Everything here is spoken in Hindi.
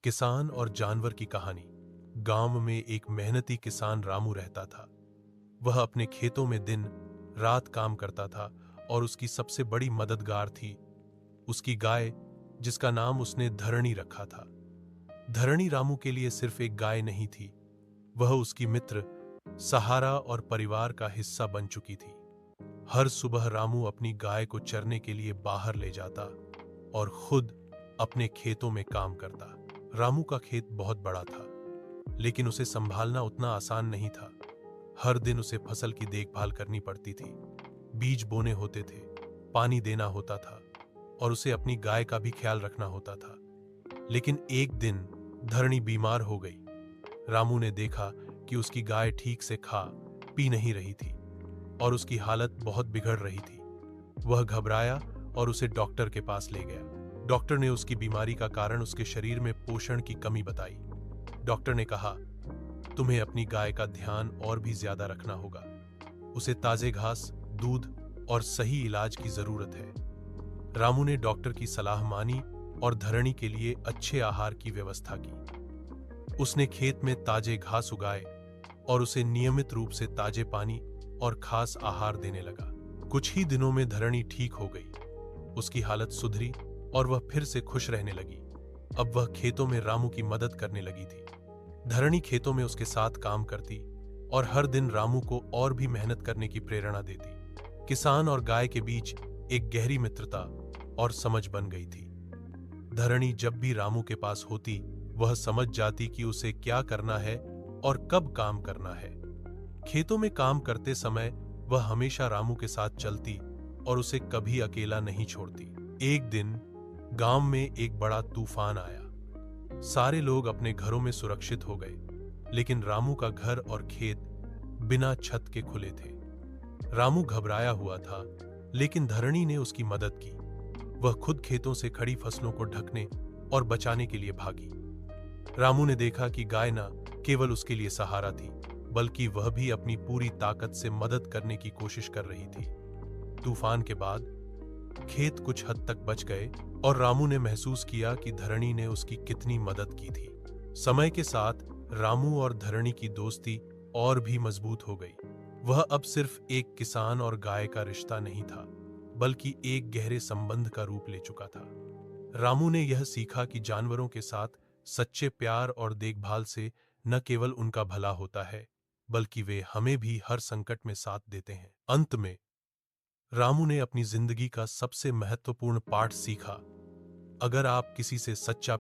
किसान और जानवर की कहानी। गांव में एक मेहनती किसान रामू रहता था। वह अपने खेतों में दिन रात काम करता था और उसकी सबसे बड़ी मददगार थी उसकी गाय, जिसका नाम उसने धरणी रखा था। धरणी रामू के लिए सिर्फ एक गाय नहीं थी, वह उसकी मित्र, सहारा और परिवार का हिस्सा बन चुकी थी। हर सुबह रामू अपनी गाय को चरने के लिए बाहर ले जाता और खुद अपने खेतों में काम करता। रामू का खेत बहुत बड़ा था, लेकिन उसे संभालना उतना आसान नहीं था। हर दिन उसे फसल की देखभाल करनी पड़ती थी, बीज बोने होते थे, पानी देना होता था और उसे अपनी गाय का भी ख्याल रखना होता था। लेकिन एक दिन धरणी बीमार हो गई। रामू ने देखा कि उसकी गाय ठीक से खा पी नहीं रही थी और उसकी हालत बहुत बिगड़ रही थी। वह घबराया और उसे डॉक्टर के पास ले गया। डॉक्टर ने उसकी बीमारी का कारण उसके शरीर में पोषण की कमी बताई। डॉक्टर ने कहा, तुम्हें अपनी गाय का ध्यान और भी ज्यादा रखना होगा। उसे ताजे घास, दूध और सही इलाज की जरूरत है। रामू ने डॉक्टर की सलाह मानी और धरणी के लिए अच्छे आहार की व्यवस्था की। उसने खेत में ताजे घास उगाए और उसे नियमित रूप से ताजे पानी और खास आहार देने लगा। कुछ ही दिनों में धरणी ठीक हो गई, उसकी हालत सुधरी और वह फिर से खुश रहने लगी। अब वह खेतों में रामू की मदद करने लगी थी। धरणी खेतों में उसके साथ काम करती और हर दिन रामू को और भी मेहनत करने की प्रेरणा देती। किसान और गाय के बीच एक गहरी मित्रता और समझ बन गई थी। धरणी जब भी रामू के पास होती, वह समझ जाती कि उसे क्या करना है और कब काम करना है। खेतों में काम करते समय वह हमेशा रामू के साथ चलती और उसे कभी अकेला नहीं छोड़ती। एक दिन गांव में एक बड़ा तूफान आया। सारे लोग अपने घरों में सुरक्षित हो गए, लेकिन रामू का घर और खेत बिना छत के खुले थे। रामू घबराया हुआ था, लेकिन धरणी ने उसकी मदद की। वह खुद खेतों से खड़ी फसलों को ढकने और बचाने के लिए भागी। रामू ने देखा कि गाय न केवल उसके लिए सहारा थी, बल्कि वह भी अपनी पूरी ताकत से मदद करने की कोशिश कर रही थी। तूफान के बाद खेत कुछ हद तक बच गए और रामू ने महसूस किया कि धरणी ने उसकी कितनी मदद की थी। समय के साथ रामू और धरणी की दोस्ती और भी मजबूत हो गई। वह अब सिर्फ एक किसान और गाय का रिश्ता नहीं था, बल्कि एक गहरे संबंध का रूप ले चुका था। रामू ने यह सीखा कि जानवरों के साथ सच्चे प्यार और देखभाल से न केवल उनका भला होता है, बल्कि वे हमें भी हर संकट में साथ देते हैं। अंत में रामू ने अपनी जिंदगी का सबसे महत्वपूर्ण पाठ सीखा, अगर आप किसी से सच्चा